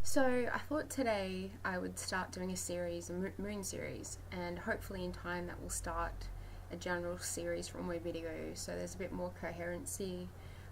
So I thought today I would start doing a series, a moon series, and hopefully in time that will start a general series from my videos. So there's a bit more coherency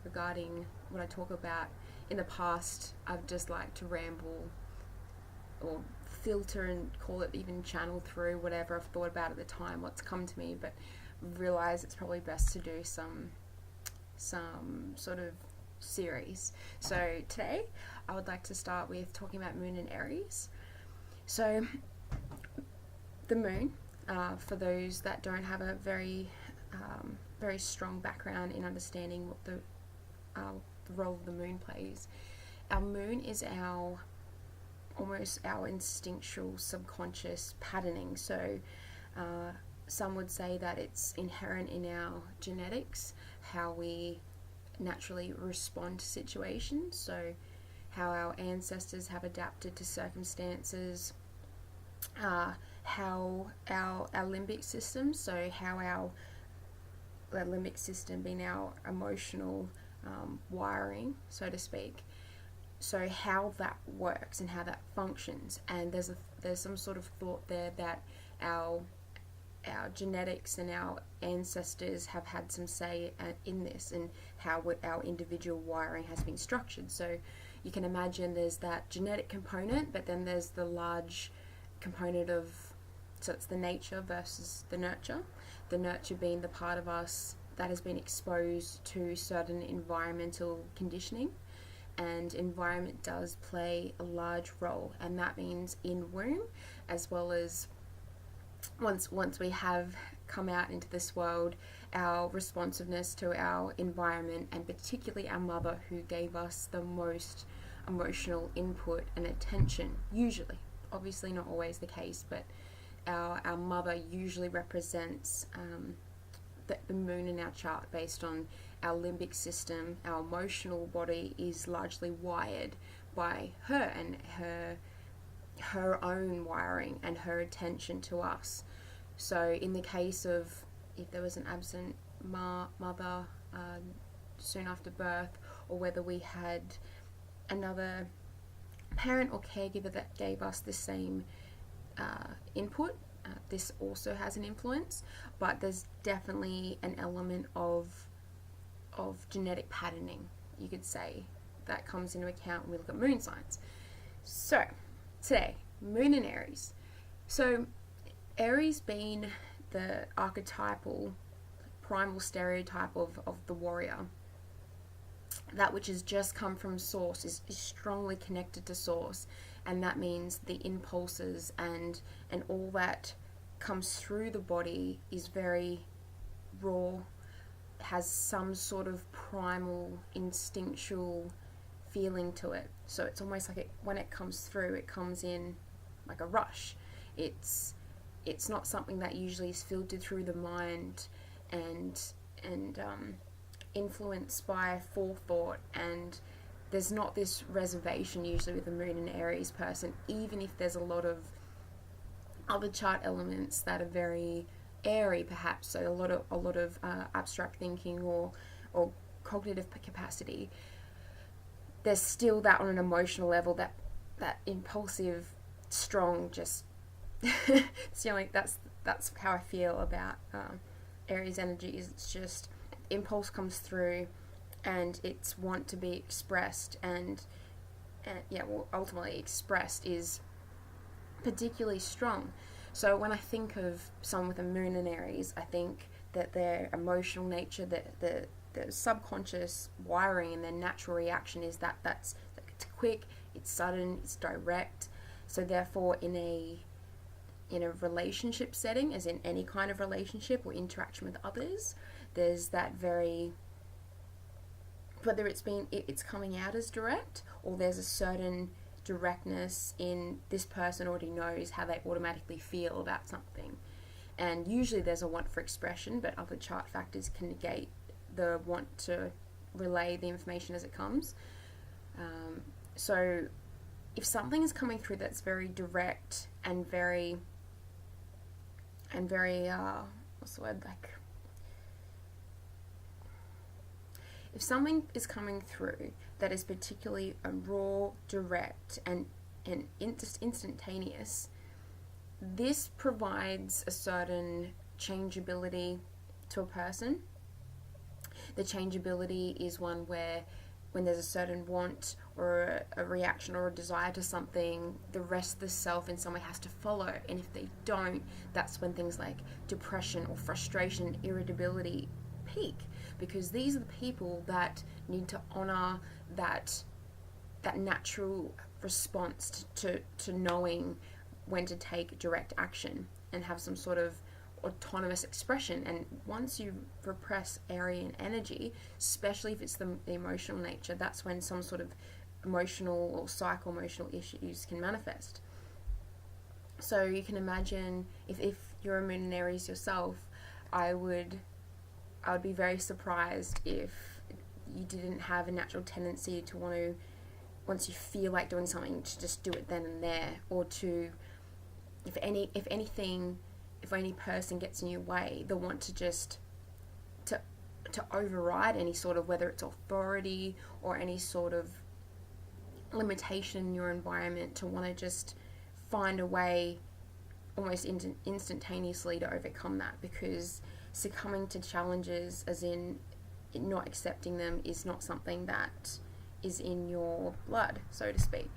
regarding what I talk about. In the past, I've just liked to ramble or filter and call it even channel through whatever I've thought about at the time, what's come to me, but realize it's probably best to do some sort of series. So today I would like to start with talking about moon and Aries. So the moon, for those that don't have a very strong background in understanding what the role of the moon plays, our moon is almost our instinctual subconscious patterning. So some would say that it's inherent in our genetics, how we naturally respond to situations, so how our ancestors have adapted to circumstances, how our limbic system, so how our limbic system being our emotional wiring, so to speak, so how that works and how that functions. And there's some sort of thought there that our genetics and our ancestors have had some say in this and how our individual wiring has been structured. So you can imagine there's that genetic component, but then there's the large component of, so it's the nature versus the nurture. The nurture being the part of us that has been exposed to certain environmental conditioning, and environment does play a large role, and that means in womb as well as once we have come out into this world, our responsiveness to our environment, and particularly our mother, who gave us the most emotional input and attention, usually, obviously not always the case, but our mother usually represents the moon in our chart based on our limbic system. Our emotional body is largely wired by her and her own wiring and her attention to us. So in the case of if there was an absent mother soon after birth, or whether we had another parent or caregiver that gave us the same input, this also has an influence, but there's definitely an element of genetic patterning, you could say, that comes into account when we look at moon signs. So today, moon and Aries. So Aries being the archetypal, primal stereotype of the warrior, that which has just come from source is strongly connected to source, and that means the impulses and all that comes through the body is very raw, has some sort of primal instinctual feeling to it. So it's almost like when it comes through, it comes in like a rush. It's not something that usually is filtered through the mind and influenced by forethought, and there's not this reservation usually with the moon and Aries person, even if there's a lot of other chart elements that are very airy, perhaps, so a lot of abstract thinking or cognitive capacity. There's still that on an emotional level, that impulsive, strong, just it's that's how I feel about Aries energy. Is it's just impulse comes through, and it's want to be expressed, and ultimately expressed is particularly strong. So when I think of someone with a moon in Aries, I think that their emotional nature, the subconscious wiring and their natural reaction is that's it's quick, it's sudden, it's direct. So therefore, in a relationship setting, as in any kind of relationship or interaction with others, there's that very, whether it's coming out as direct, or there's a certain directness in this person already knows how they automatically feel about something. And usually there's a want for expression, but other chart factors can negate the want to relay the information as it comes. So if something is coming through that's very direct and very what's the word, like, if something is coming through that is particularly raw, direct, and and just instantaneous, this provides a certain changeability to a person. The changeability is one where when there's a certain want or a reaction or a desire to something, the rest of the self in some way has to follow. And if they don't, that's when things like depression or frustration, irritability peak, because these are the people that need to honor that natural response to knowing when to take direct action and have some sort of autonomous expression. And once you repress Aryan energy, especially if it's the emotional nature, that's when some sort of emotional or psycho-emotional issues can manifest. So you can imagine if you're a moon in Aries yourself, I would be very surprised if you didn't have a natural tendency to want to, once you feel like doing something, to just do it then and there, or to, if any person gets in your way, they'll want to just to override any sort of, whether it's authority or any sort of limitation in your environment, to want to just find a way almost instantaneously to overcome that, because succumbing to challenges, as in not accepting them, is not something that is in your blood, so to speak.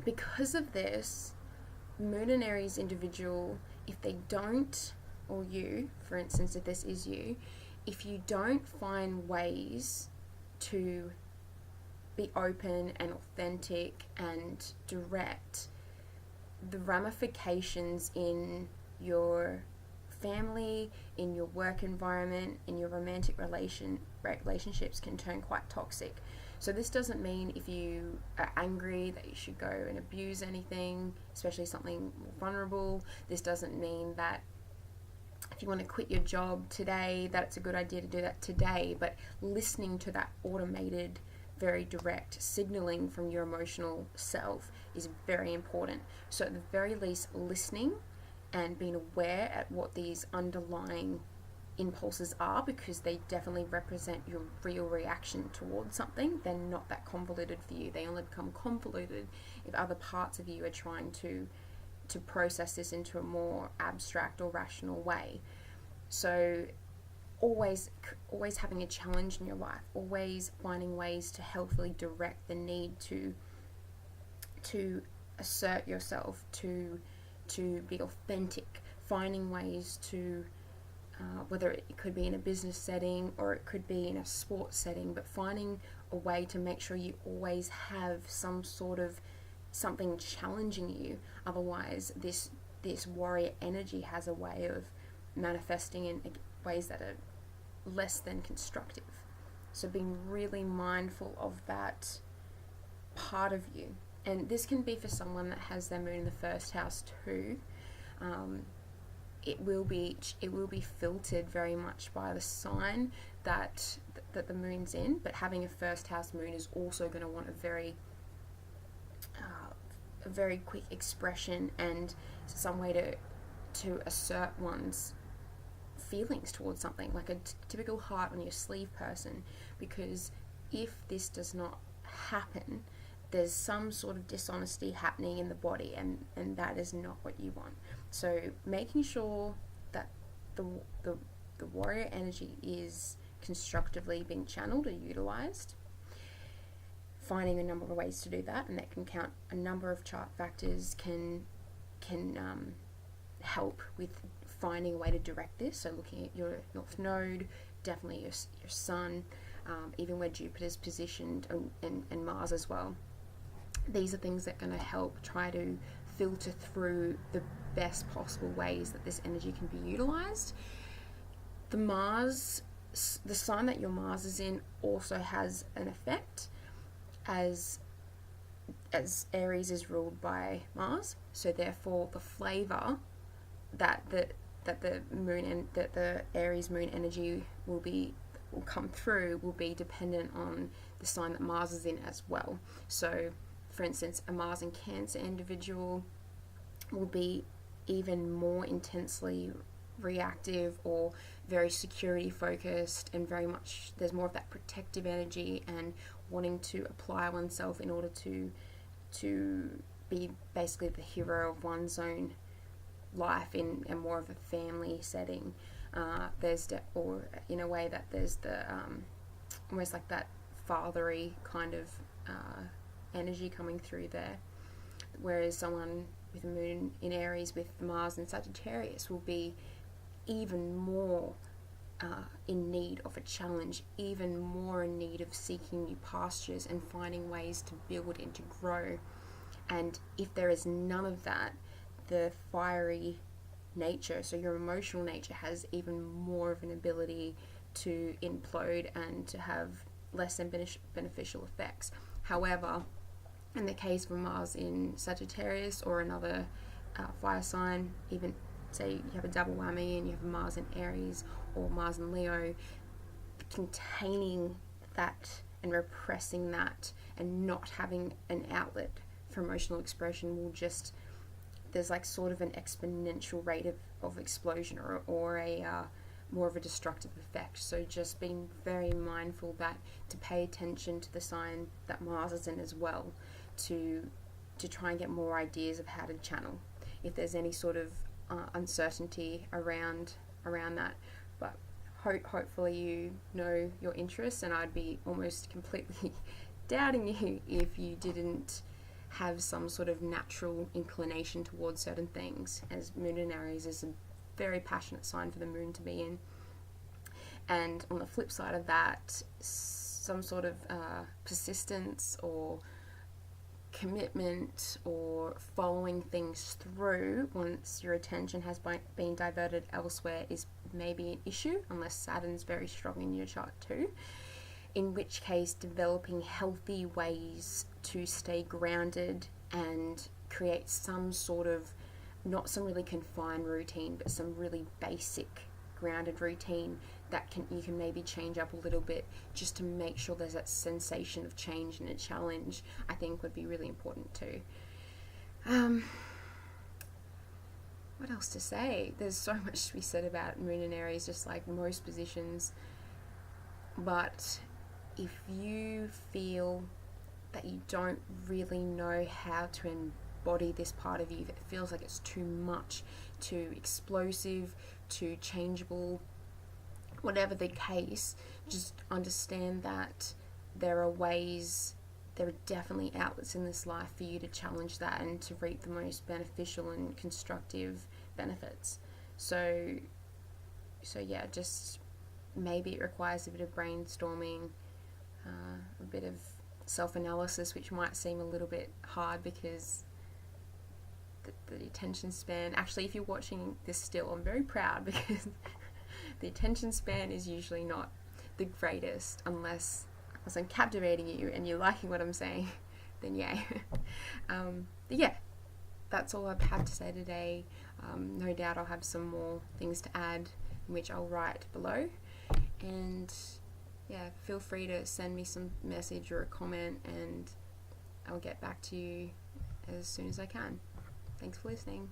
Because of this, Moon and Aries individual, if they don't, or you, for instance, if this is you, if you don't find ways to be open and authentic and direct, the ramifications in your family, in your work environment, in your romantic relationships can turn quite toxic. So this doesn't mean if you are angry that you should go and abuse anything, especially something more vulnerable. This doesn't mean that if you want to quit your job today, that it's a good idea to do that today. But listening to that automated, very direct signaling from your emotional self is very important. So at the very least, listening and being aware at what these underlying impulses are, because they definitely represent your real reaction towards something. They're not that convoluted for you. They only become convoluted if other parts of you are trying to process this into a more abstract or rational way. So always having a challenge in your life, always finding ways to healthily direct the need to assert yourself, to be authentic, finding ways to whether it could be in a business setting or it could be in a sports setting, but finding a way to make sure you always have some sort of something challenging you. Otherwise, this warrior energy has a way of manifesting in ways that are less than constructive. So being really mindful of that part of you. And this can be for someone that has their moon in the first house too. It will be filtered very much by the sign that the moon's in, but having a first house moon is also going to want a very quick expression and some way to assert one's feelings towards something, like a typical heart on your sleeve person. Because if this does not happen, there's some sort of dishonesty happening in the body, and that is not what you want. So making sure that the warrior energy is constructively being channeled or utilized, finding a number of ways to do that, and that can count a number of chart factors, can help with finding a way to direct this. So looking at your north node, definitely your sun, even where Jupiter's positioned, and Mars as well. These are things that are going to help try to filter through the best possible ways that this energy can be utilized. The sign that your Mars is in also has an effect, as Aries is ruled by Mars. So therefore, the flavor that the Aries moon energy will come through will be dependent on the sign that Mars is in as well. So for instance, a Mars in Cancer individual will be even more intensely reactive or very security focused, and very much there's more of that protective energy and wanting to apply oneself in order to be basically the hero of one's own life in a more of a family setting. Or in a way that there's the almost like that fatherly kind of energy coming through there, whereas someone with a moon in Aries with Mars in Sagittarius will be even more in need of a challenge, even more in need of seeking new pastures and finding ways to build and to grow. And if there is none of that, the fiery nature, so your emotional nature, has even more of an ability to implode and to have less than beneficial effects. However, in the case of Mars in Sagittarius or another fire sign, even say you have a double whammy and you have Mars in Aries or Mars in Leo, containing that and repressing that and not having an outlet for emotional expression will just, there's like sort of an exponential rate of explosion or a more of a destructive effect. So just being very mindful that to pay attention to the sign that Mars is in as well, to try and get more ideas of how to channel if there's any sort of uncertainty around that. But hopefully you know your interests, and I'd be almost completely doubting you if you didn't have some sort of natural inclination towards certain things, as Moon in Aries is a very passionate sign for the moon to be in. And on the flip side of that, some sort of persistence or commitment or following things through once your attention has been diverted elsewhere is maybe an issue, unless Saturn's very strong in your chart too, in which case developing healthy ways to stay grounded and create some sort of, not some really confined routine, but some really basic grounded routine that you can maybe change up a little bit just to make sure there's that sensation of change and a challenge, I think would be really important too. What else to say? There's so much to be said about Moon in Aries, just like most positions. But if you feel that you don't really know how to embody this part of you, that feels like it's too much, too explosive, too changeable, whatever the case, just understand that there are definitely outlets in this life for you to challenge that and to reap the most beneficial and constructive benefits. So yeah, just maybe it requires a bit of brainstorming, a bit of self-analysis, which might seem a little bit hard because the attention span, actually if you're watching this still, I'm very proud because the attention span is usually not the greatest unless I'm captivating you and you're liking what I'm saying, then yay. But yeah, that's all I've had to say today. No doubt I'll have some more things to add, which I'll write below. And yeah, feel free to send me some message or a comment and I'll get back to you as soon as I can. Thanks for listening.